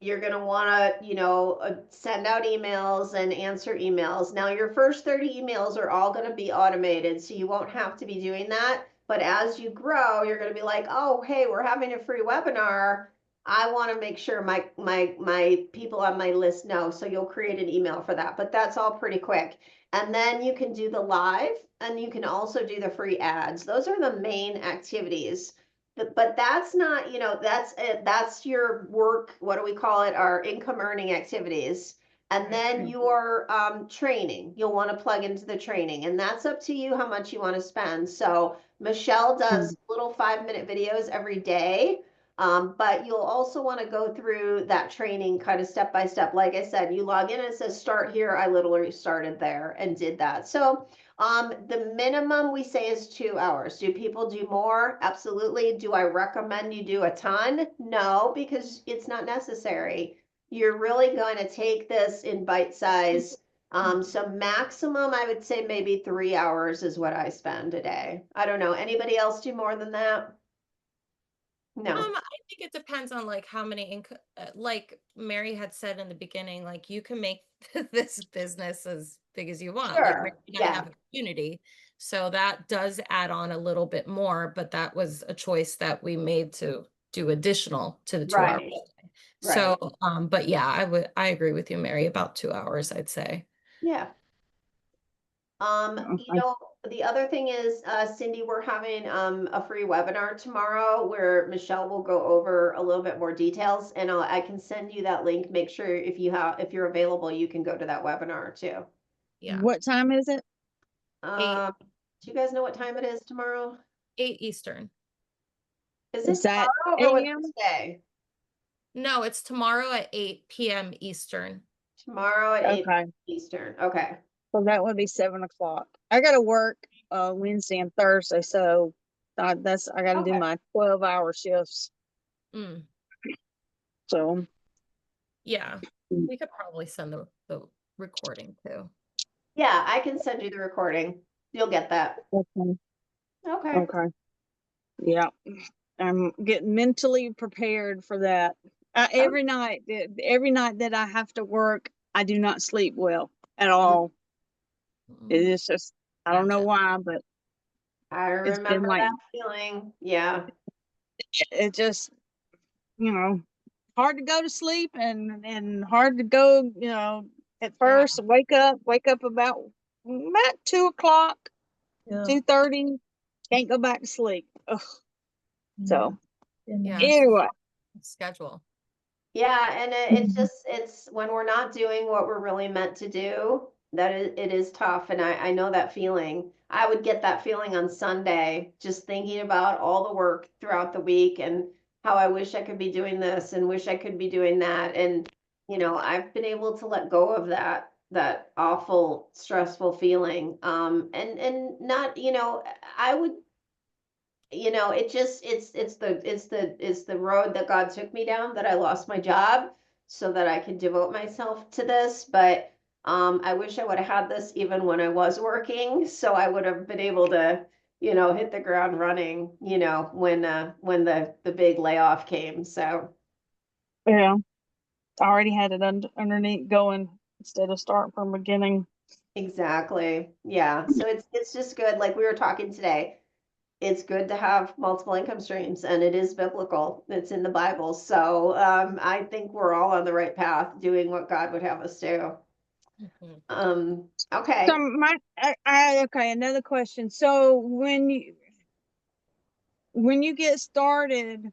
You're going to want to, send out emails and answer emails. Now, your first 30 emails are all going to be automated, so you won't have to be doing that. But as you grow, you're going to be like, oh, hey, we're having a free webinar. I want to make sure my people on my list know. So you'll create an email for that. But that's all pretty quick. And then you can do the live, and you can also do the free ads. Those are the main activities. But that's not, that's it. That's your work. What do we call it? Our income earning activities. And then your training, you'll want to plug into the training, and that's up to you how much you want to spend. So Michelle does little 5-minute videos every day, but you'll also want to go through that training kind of step by step. Like I said, you log in and it says start here. I literally started there and did that. So the minimum we say is 2 hours. Do people do more? Absolutely. Do I recommend you do a ton? No, because it's not necessary. You're really going to take this in bite size. So maximum, I would say maybe 3 hours is what I spend a day. I don't know. Anybody else do more than that? No. I think it depends on like how many income, like Mary had said in the beginning, like you can make this business as big as you want. Like Sure. Mary and I Yeah. have a community, so that does add on a little bit more, but that was a choice that we made to do additional to the 2 hours. Right. So, but yeah, I agree with you, Mary, about 2 hours, I'd say. Yeah. The other thing is, Cindy, we're having a free webinar tomorrow where Michelle will go over a little bit more details, and I can send you that link. Make sure if you're available, you can go to that webinar too. Yeah. What time is it? Do you guys know what time it is tomorrow? 8 Eastern. Is it Is that tomorrow or AM? Wednesday? No, it's tomorrow at 8 p.m. Eastern. Tomorrow at 8 Okay. Eastern. Okay. So that would be 7 o'clock. I gotta work Wednesday and Thursday, so I gotta do Okay. my 12-hour shifts. Mm, So yeah, Mm. we could probably send the recording too. Yeah, I can send you the recording. You'll get that. okay. Okay. Okay. Yeah. I'm getting mentally prepared for that. Every night that I have to work, I do not sleep well at all. It is just, I don't know Gotcha. why, but I it's been remember like, that feeling. Yeah. it just, hard to go to sleep and hard to go, at first wake up about 2 o'clock, Yeah. 2:30, can't go back to sleep. Ugh. So Yeah. anyway, Schedule. Yeah, and it's when we're not doing what we're really meant to do, that it is tough. And I know that feeling. I would get that feeling on Sunday, just thinking about all the work throughout the week and how I wish I could be doing this and wish I could be doing that. And, I've been able to let go of that awful, stressful feeling. And not, I would it's the road that God took me down, that I lost my job so that I could devote myself to this. But I wish I would have had this even when I was working, so I would have been able to, hit the ground running, when the big layoff came. So yeah, I already had it underneath going instead of starting from beginning. exactly. Yeah. So it's just good. Like we were talking today, it's good to have multiple income streams, and it is biblical. It's in the Bible. So I think we're all on the right path doing what God would have us do. Mhm. Okay. So okay, another question. So when you get started,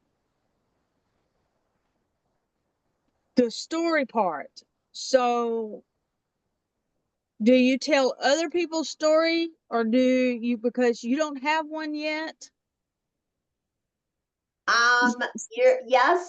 the story part, so do you tell other people's story or do you, because you don't have one yet?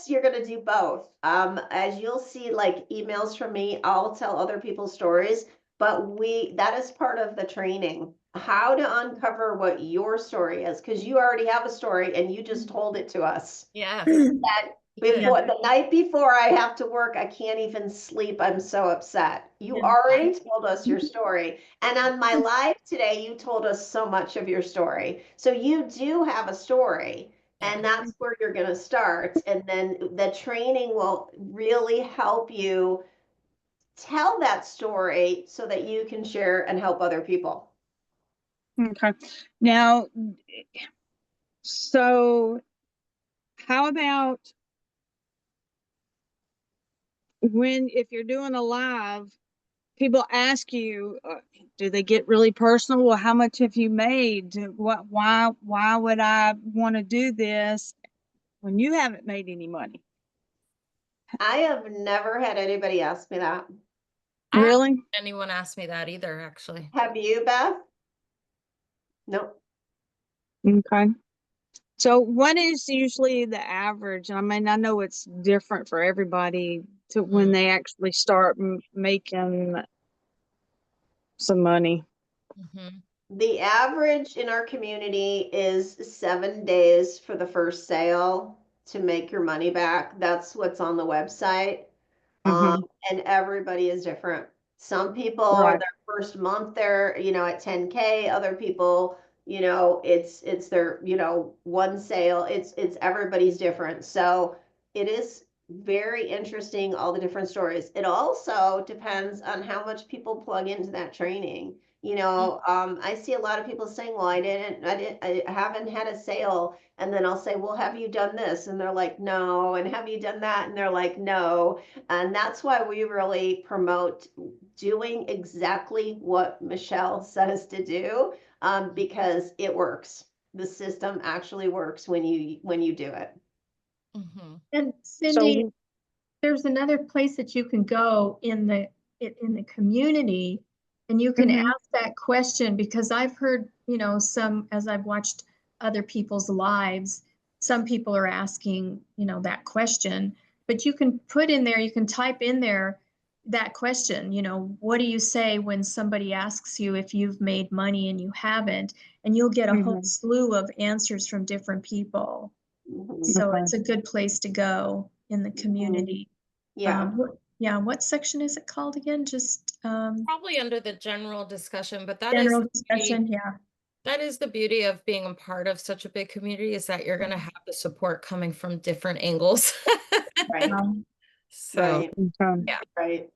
You're gonna do both. As you'll see, like emails from me, I'll tell other people's stories, but that is part of the training. How to uncover what your story is, because you already have a story and you just told it to us. Yes. That Good. before the night before I have to work, I can't even sleep. I'm so upset. You already told us your story. And on my live today, you told us so much of your story. So you do have a story. And that's where you're going to start. And then the training will really help you tell that story so that you can share and help other people. Okay. Now, So how about if you're doing a live, people ask you, do they get really personal? Well, how much have you made? Why would I want to do this when you haven't made any money? I have never had anybody ask me that. I haven't Really? had anyone ask me that either, actually. Have you, Beth? Nope. Okay. So what is usually the average? I mean, I know it's different for everybody to when Mhm. they actually start making some money. Mhm. The average in our community is 7 days for the first sale to make your money back. That's what's on the website. Mhm. And everybody is different. Some people Right. their first month they're, at 10K. Other people, it's their, one sale. It's everybody's different. So it is very interesting, all the different stories. It also depends on how much people plug into that training. I see a lot of people saying, well, I haven't had a sale. And then I'll say, well, have you done this? And they're like, no. And have you done that? And they're like, no. And that's why we really promote doing exactly what Michelle says to do, because it works. The system actually works when you do it. Mhm. And Cindy, So there's another place that you can go in the community and you can Mhm. ask that question, because I've heard, as I've watched other people's lives, some people are asking, that question, but you can put in there, you can type in there that question, what do you say when somebody asks you if you've made money and you haven't? And you'll get a whole Mhm. slew of answers from different people. Mhm. So Okay. it's a good place to go in the community. Yeah. What section is it called again? Just Probably under the general discussion, but that is general the beauty. discussion, yeah. That is the beauty of being a part of such a big community, is that you're going to Mm-hmm. have the support coming from different angles. Right. So, Right. Okay. yeah, Right.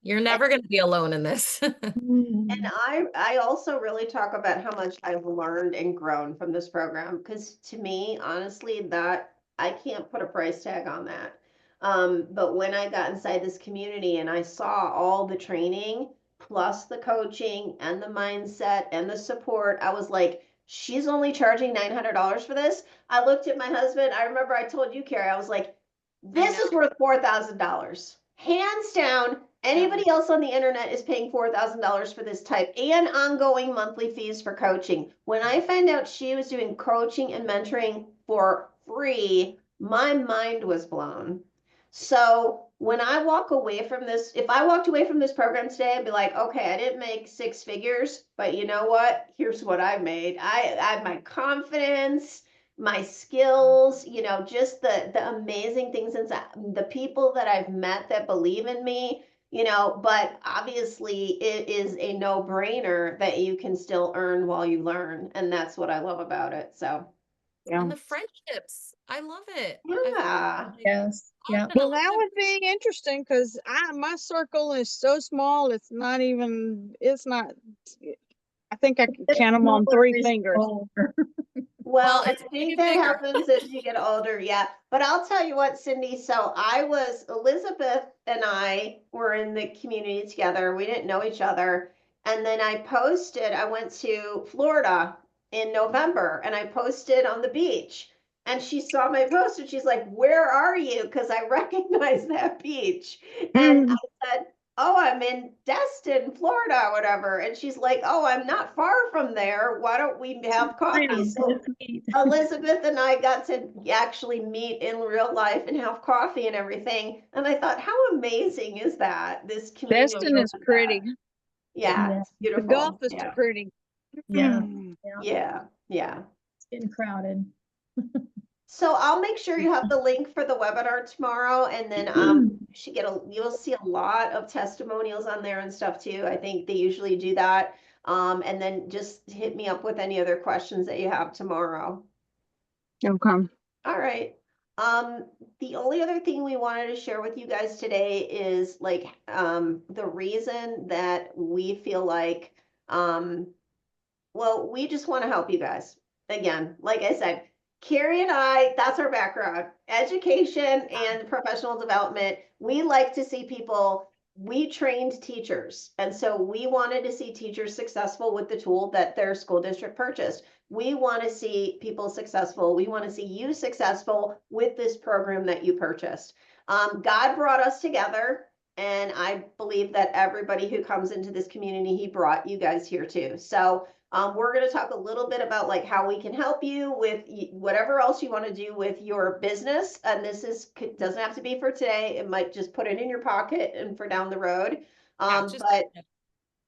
you're never going to be alone in this. And I also really talk about how much I've learned and grown from this program, because to me, honestly, that I can't put a price tag on that. But when I got inside this community and I saw all the training plus the coaching and the mindset and the support, I was like, she's only charging $900 for this. I looked at my husband. I remember I told you, Carrie, I was like, this is worth $4,000. Hands down, anybody else on the internet is paying $4,000 for this type and ongoing monthly fees for coaching. When I found out she was doing coaching and mentoring for free, my mind was blown. So when I walk away from this, if I walked away from this program today, I'd be like, okay, I didn't make six figures, but you know what? Here's what I made. I have my confidence, my skills, just the amazing things inside, the people that I've met that believe in me, but obviously it is a no-brainer that you can still earn while you learn. And that's what I love about it. So, Yeah. And the friendships, I love it. yeah. Yes, yeah. Well, that would be interesting because my circle is so small. It's not, I think I can It's count them on smaller 3 as you get fingers. older. Well, I it's think getting that bigger. happens as you get older, yeah. But I'll tell you what, Cindy, so Elizabeth and I were in the community together. We didn't know each other. And then I went to Florida in November and I posted on the beach. And she saw my post and she's like, where are you? Because I recognize that beach. And I Mhm. said, oh, I'm in Destin, Florida, or whatever. And she's like, oh, I'm not far from there. Why don't we have coffee? Yeah, So it's neat. Elizabeth and I got to actually meet in real life and have coffee and everything. And I thought, how amazing is that? This community Destin is like that. pretty. Yeah, Yeah, it's The Gulf beautiful. is Yeah, pretty. yeah, Mhm. yeah. yeah, yeah. It's getting crowded. So I'll make sure you have the link for the webinar tomorrow, and then you'll see a lot of testimonials on there and stuff too. I think they usually do that. And then just hit me up with any other questions that you have tomorrow. Okay. All right. Um, the only other thing we wanted to share with you guys today is like the reason that we feel like well, we just want to help you guys. Again, like I said, Carrie and I, that's our background, education and professional development. We like to see people, we trained teachers. And so we wanted to see teachers successful with the tool that their school district purchased. We want to see people successful. We want to see you successful with this program that you purchased. God brought us together. And I believe that everybody who comes into this community, he brought you guys here too. So we're going to talk a little bit about like how we can help you with whatever else you want to do with your business. And this doesn't have to be for today. It might just put it in your pocket and for down the road. But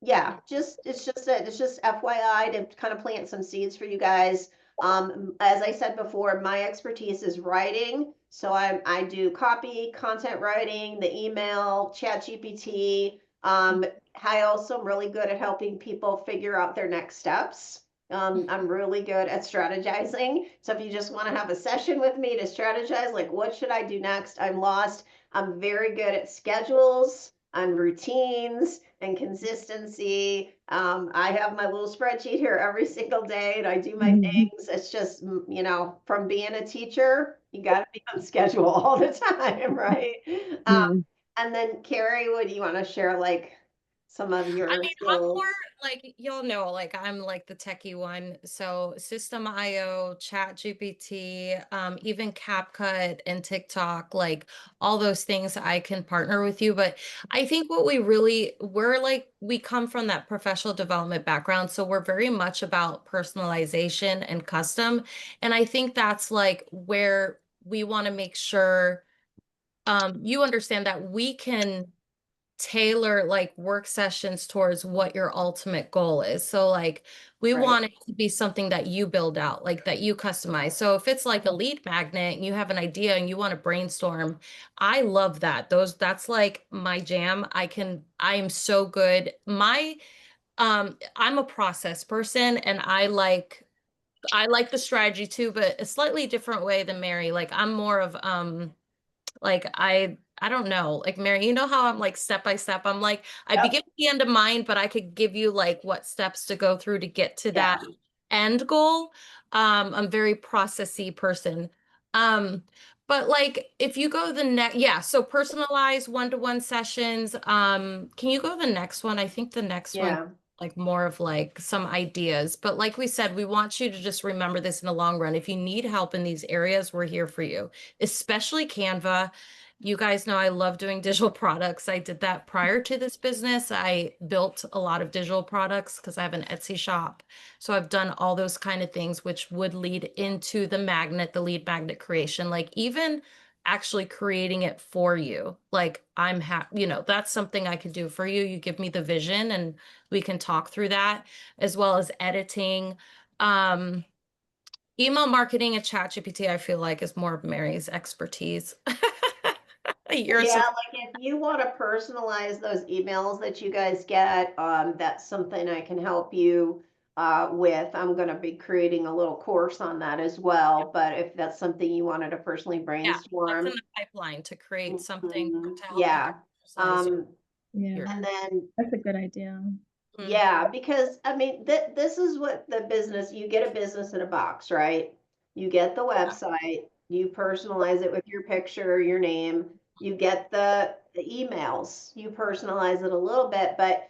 yeah, it's just FYI to kind of plant some seeds for you guys. As I said before, my expertise is writing. So I do copy, content writing, the email, ChatGPT. I also am really good at helping people figure out their next steps. I'm really good at strategizing. So if you just want to have a session with me to strategize, like what should I do next? I'm lost. I'm very good at schedules, on routines and consistency. I have my little spreadsheet here every single day and I do my things. It's just, from being a teacher, you got to be on schedule all the time, right? And then Carrie, what do you want to share, like some of your I mean, I'm skills? more like, y'all know, like I'm like the techie one. So System.io, ChatGPT, even CapCut and TikTok, like all those things I can partner with you. But I think what we're like, we come from that professional development background. So we're very much about personalization and custom. And I think that's like where we want to make sure you understand that we can tailor like work sessions towards what your ultimate goal is. So like we Right. want it to be something that you build out, like that you customize. So if it's like a lead magnet and you have an idea and you want to brainstorm, I love that. That's like my jam. I am so good. I'm a process person and I like the strategy too, but a slightly different way than Mary. Like I'm more of like I don't know, like Mary, you know how I'm like step by step. I'm like I Yep. begin with the end in mind, but I could give you like what steps to go through to get to Yeah. that end goal. I'm very processy person. Um, but like if you go the next, yeah, so personalized one-to-one sessions. Can you go the next one? I think the next one Yeah. like more of like some ideas. But like we said, we want you to just remember this in the long run. If you need help in these areas, we're here for you, especially Canva. You guys know I love doing digital products. I did that prior to this business. I built a lot of digital products because I have an Etsy shop. So I've done all those kind of things, which would lead into the lead magnet creation, like even actually creating it for you. Like I'm happy, that's something I could do for you. You give me the vision and we can talk through that, as well as editing. Email marketing and ChatGPT, I feel like is more of Mary's expertise. You're Yeah, so like if you want to personalize those emails that you guys get, that's something I can help you with. I'm going to be creating a little course on that as well. But if that's something you wanted to personally that's in brainstorm, the pipeline to create something to help you yeah. personalize Yeah, your. And then that's a good idea. yeah, because I mean, this is what the business, you get a business in a box, right? You get the website, you personalize it with your picture, your name, you get the emails, you personalize it a little bit, but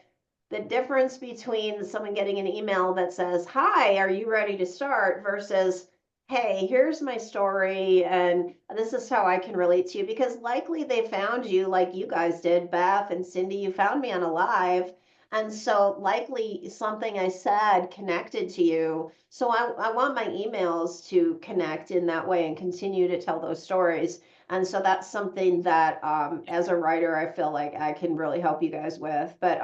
the difference between someone getting an email that says, "Hi, are you ready to start?" versus, "Hey, here's my story and this is how I can relate to you," because likely they found you like you guys did, Beth and Cindy, you found me on a live. And so likely something I said connected to you. So I want my emails to connect in that way and continue to tell those stories. And so that's something that as a writer, I feel like I can really help you guys with. But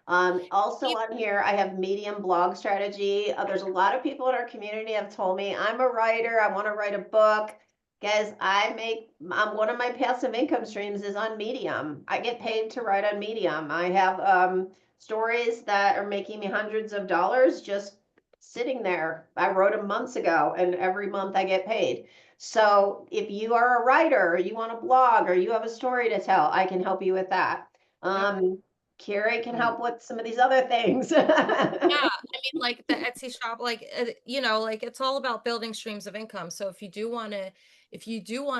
also on here, I have Medium blog strategy. There's a lot of people in our community have told me I'm a writer. I want to write a book. Guys, one of my passive income streams is on Medium. I get paid to write on Medium. I have stories that are making me hundreds of dollars just sitting there. I wrote them months ago, and every month I get paid. So if you are a writer, or you want to blog, or you have a story to tell, I can help you with that. Carrie can help with some of these other things. Yeah, I mean, like the Etsy shop, like, you know, like it's all about building streams of income. So if you do want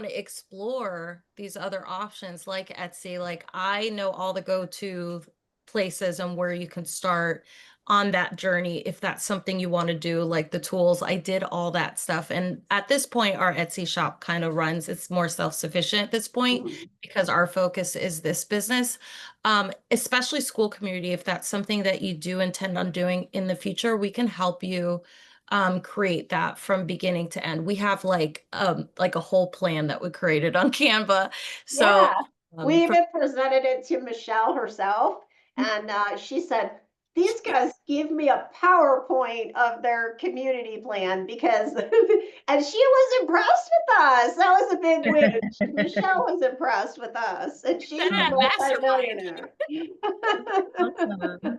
to explore these other options like Etsy, like I know all the go-to places and where you can start on that journey if that's something you want to do, like the tools. I did all that stuff. And at this point, our Etsy shop kind of runs, it's more self-sufficient at this point Mhm. because our focus is this business. Especially school community, if that's something that you do intend on doing in the future, we can help you create that from beginning to end. We have like a whole plan that we created on Canva. So Yeah, we for, even presented it to Michelle herself, and she said, "These guys give me a PowerPoint of their community plan because," and she was impressed with us. That was a big win. Michelle was impressed with us, and she's said a it at Mastermind. multi-millionaire. Awesome.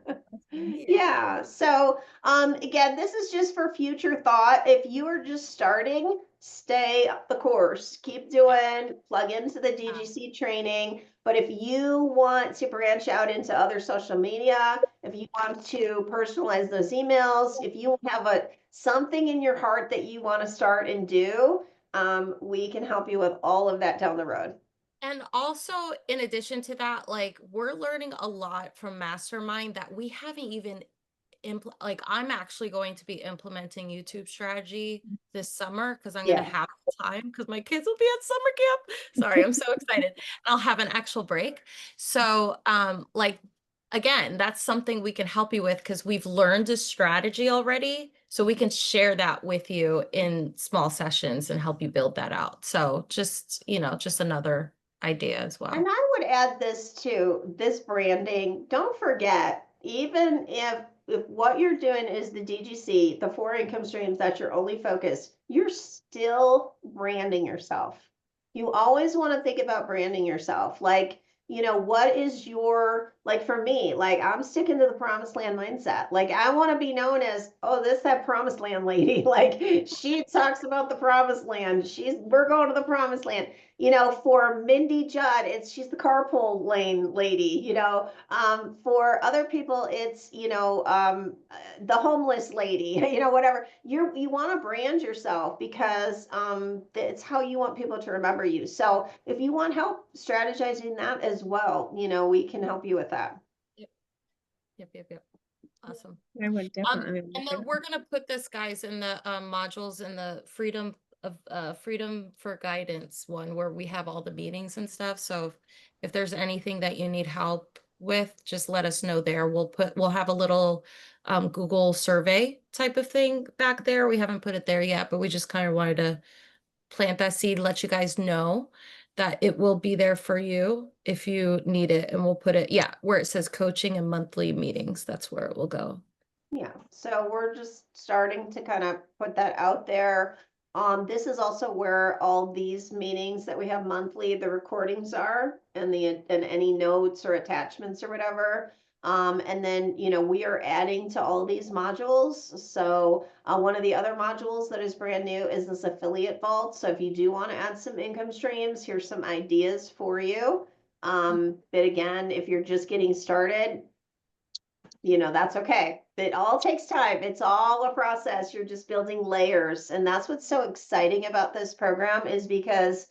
Yeah, so again, this is just for future thought. If you are just starting, stay the course. Keep doing, plug into the DGC training. But if you want to branch out into other social media, if you want to personalize those emails, if you have something in your heart that you want to start and do, we can help you with all of that down the road. And also, in addition to that, like we're learning a lot from Mastermind that we haven't even like I'm actually going to be implementing YouTube strategy this summer because I'm going to Yeah. have time because my kids will be at summer camp. Sorry, I'm so excited. I'll have an actual break. So, like again, that's something we can help you with because we've learned a strategy already. So we can share that with you in small sessions and help you build that out. So just, you know, just another idea as well. And I would add this too, this branding. Don't forget, even if what you're doing is the DGC, the 4 income streams, that's your only focus, you're still branding yourself. You always want to think about branding yourself. Like, what is your, like for me, like I'm sticking to the promised land mindset. Like I want to be known as, oh, that promised land lady. Like she talks about the promised land. We're going to the promised land. For Mindy Judd, she's the carpool lane lady. For other people, it's the homeless lady. Whatever. You want to brand yourself because it's how you want people to remember you. So if you want help strategizing that as well, we can help you with that. Yep. Awesome. I would definitely. And then we're gonna put this, guys, in the modules in the freedom for guidance one where we have all the meetings and stuff. So if there's anything that you need help with, just let us know there. We'll have a little Google survey type of thing back there. We haven't put it there yet, but we just kind of wanted to plant that seed, let you guys know that it will be there for you if you need it. And we'll put it, yeah, where it says coaching and monthly meetings. That's where it will go. Yeah, so we're just starting to kind of put that out there. This is also where all these meetings that we have monthly, the recordings are, and any notes or attachments or whatever. And then, we are adding to all these modules. So one of the other modules that is brand new is this affiliate vault. So if you do want to add some income streams, here's some ideas for you. But again, if you're just getting started, that's okay. It all takes time. It's all a process. You're just building layers. And that's what's so exciting about this program is because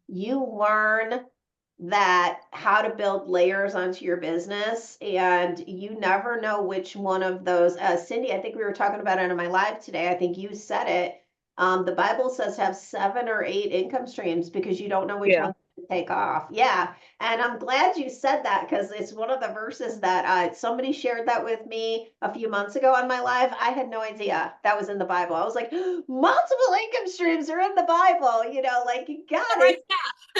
you learn that how to build layers onto your business and you never know which one of those Cindy, I think we were talking about it in my live today. I think you said it. The Bible says have 7 or 8 income streams because you don't know which one to take off. Yeah. And I'm glad you said that because it's one of the verses that somebody shared that with me a few months ago on my live. I had no idea that was in the Bible. I was like, multiple income streams are in the Bible, like you got it.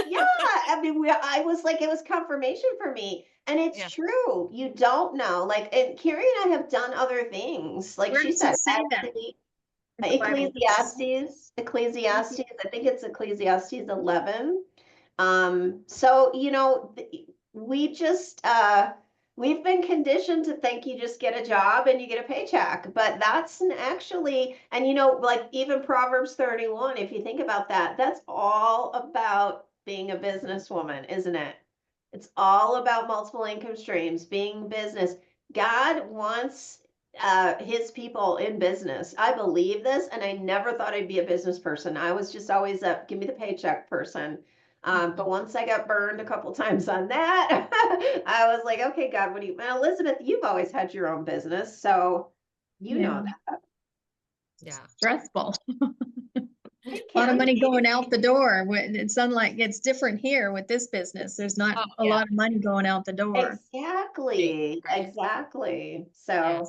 Yeah, I mean, I was like, it was confirmation for me. And it's true. You don't know. Like, and Carrie and I have done other things. Like Where she does said, it say that? Ecclesiastes, I think it's Ecclesiastes 11. So, we just, we've been conditioned to think you just get a job and you get a paycheck, but that's actually, and like even Proverbs 31, if you think about that, that's all about being a businesswoman, isn't it? It's all about multiple income streams, being business. God wants his people in business. I believe this, and I never thought I'd be a business person. I was just always a give me the paycheck person. But once I got burned a couple times on that, I was like, okay, God, what do you, and Elizabeth, you've always had your own business, so you know Yeah. that. Yeah. Stressful. It A lot of can money be. going out the door. It's unlike, it's different here with this business. There's not Oh, a yeah. lot of money going out the door. Exactly, Right. exactly. Yeah. So,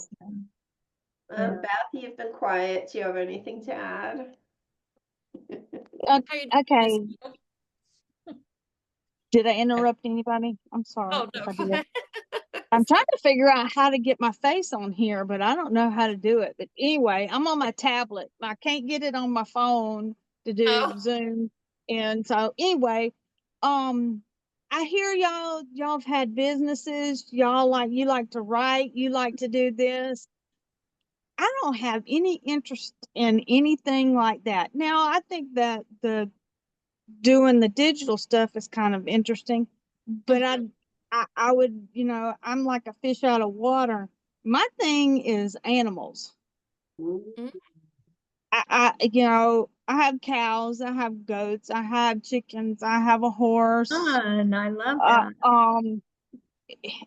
Yeah. Beth, you've been quiet. Do you have anything to add? How you doing, Okay, Miss Sue? did I interrupt anybody? I'm sorry Oh, if no. I Go did. ahead. I'm trying to figure out how to get my face on here, but I don't know how to do it. But anyway, I'm on my tablet. I can't get it on my phone to do Oh. Zoom. And so anyway, um, I hear y'all have had businesses, you like to write, you like to do this. I don't have any interest in anything like that. Now, I think that the doing the digital stuff is kind of interesting, but I would, I'm like a fish out of water. My thing is animals. Mhm. I have cows, I have goats, I have chickens, I have a horse. Fun. I love Uh, that. um,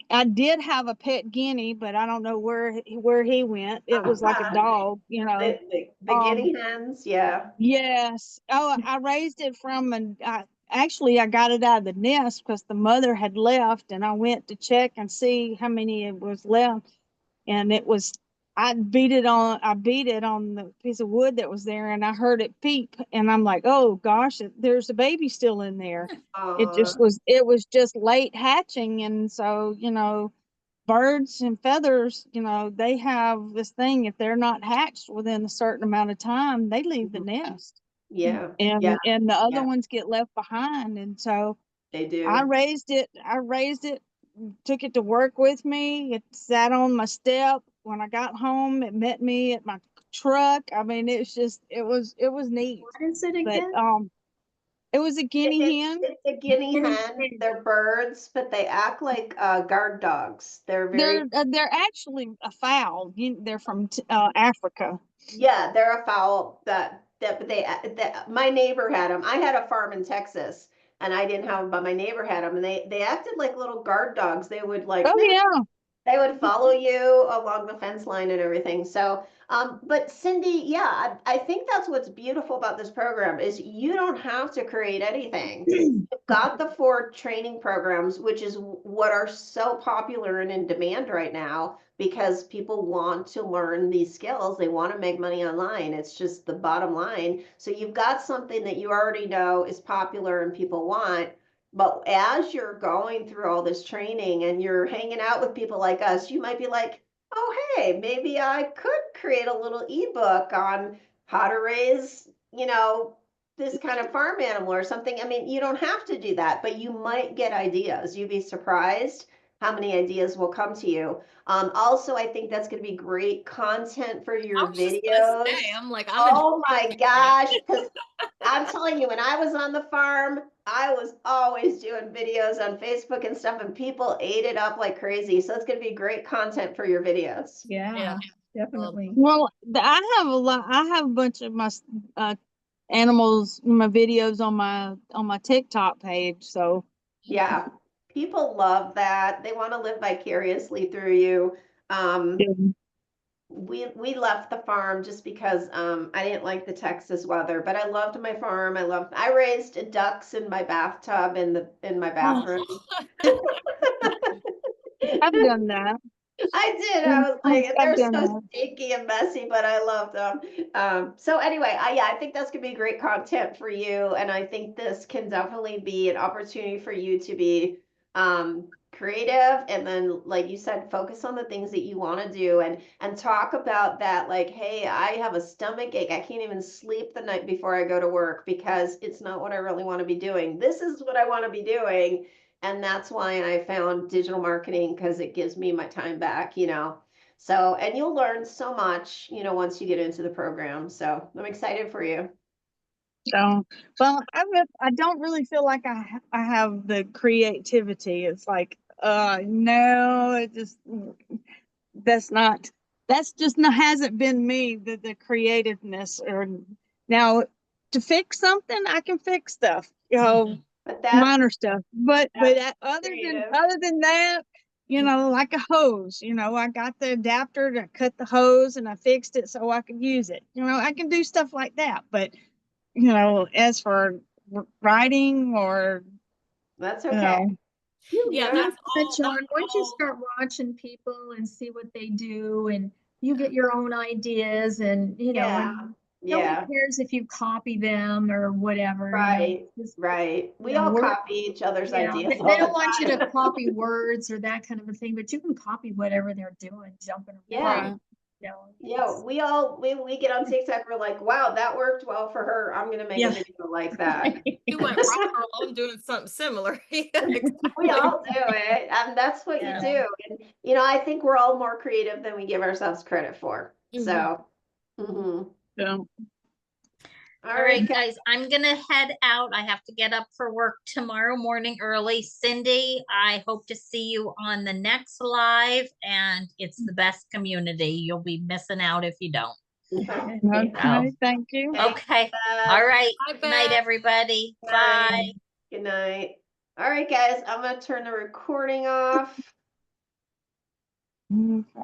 I did have a pet guinea, but I don't know where he went. It was like a dog, The Um, guinea hens, yeah. Yes. Oh, I raised it from an actually I got it out of the nest because the mother had left and I went to check and see how many it was left. And it was I beat it on the piece of wood that was there and I heard it peep and I'm like, "Oh gosh, there's a baby still in there." Uh, It was just late hatching and so, birds and feathers, they have this thing if they're not hatched within a certain amount of time, they leave the nest yeah, yeah, and the other yeah, ones get left behind. And so they do. I raised it, took it to work with me. It sat on my step. When I got home, it met me at my truck. I mean, it was neat. What is it But again? it was a guinea hen. It's a guinea hen. They're birds, but they act like guard dogs. They're very, They're actually a fowl. They're from Africa. yeah, they're a fowl that that my neighbor had them. I had a farm in Texas and I didn't have them, but my neighbor had them and they acted like little guard dogs. They would like Oh yeah. they would follow you along the fence line and everything. So, but Cindy, yeah, I think that's what's beautiful about this program is you don't have to create anything. You've got the 4 training programs, which is what are so popular and in demand right now because people want to learn these skills. They want to make money online. It's just the bottom line. So you've got something that you already know is popular and people want. But as you're going through all this training and you're hanging out with people like us, you might be like, oh, hey, maybe I could create a little ebook on how to raise, this kind of farm animal or something. I mean, you don't have to do that, but you might get ideas. You'd be surprised how many ideas will come to you. Also, I think that's going to be great content for I your was just gonna videos. say, I'm like, I'm Oh my intrigued already. gosh, because I'm telling you, when I was on the farm, I was always doing videos on Facebook and stuff, and people ate it up like crazy. So it's going to be great content for your videos. Yeah, Yeah. definitely. Well, I have a bunch of my uh, animals, my videos on my TikTok page. So Yeah, people love that. They want to live vicariously through you. Um, yeah. we left the farm just because I didn't like the Texas weather, but I loved my farm. I raised ducks in my bathtub in my Oh, bathroom. I've done that. I did. I was like, I've they're done so that. stinky and messy, but I loved them. So anyway, I think that's gonna be great content for you, and I think this can definitely be an opportunity for you to be creative, and then, like you said, focus on the things that you want to do, and talk about that. Like, hey, I have a stomach ache. I can't even sleep the night before I go to work because it's not what I really want to be doing. This is what I want to be doing and that's why I found digital marketing because it gives me my time back. So, and you'll learn so much, once you get into the program. So I'm excited for you. So, well, I don't really feel like I have the creativity. It's like, no, it just, that's not, that's just not, hasn't been me, the creativeness or now to fix something, I can fix stuff, But that's minor stuff. But that's other creative. than that, like a hose, I got the adapter to cut the hose and I fixed it so I could use it. I can do stuff like that. But as for writing or That's you okay. know, You Yeah, learn. that's But all. John, That's once you all. start watching people and see what they do and you get your own ideas and, Yeah. and nobody Yeah. cares if you copy them or whatever, Right. it's just, Right. We all we're, copy each other's yeah, ideas they all don't the want you to time. copy words or that kind of a thing, but you can copy whatever they're doing, jumping Yeah. around, Yeah, we get on TikTok, we're like, wow, that worked well for her. I'm gonna make a Yeah. video like that. You went viral. I'm doing something similar. Yeah, We exactly. all do it, and that's what you Yeah. do. And I think we're all more creative than we give ourselves credit for. So, mhm. so, All All right, right, guys, I'm gonna head out. I have to get up for work tomorrow morning early. Cindy, I hope to see you on the next live, and it's the best community. You'll be missing out if you don't. guys. okay, thank you. Thanks, Okay. Beth. All right. Bye, Good night, Beth. everybody. Bye. Bye. Good night. All right, guys, I'm gonna turn the recording off.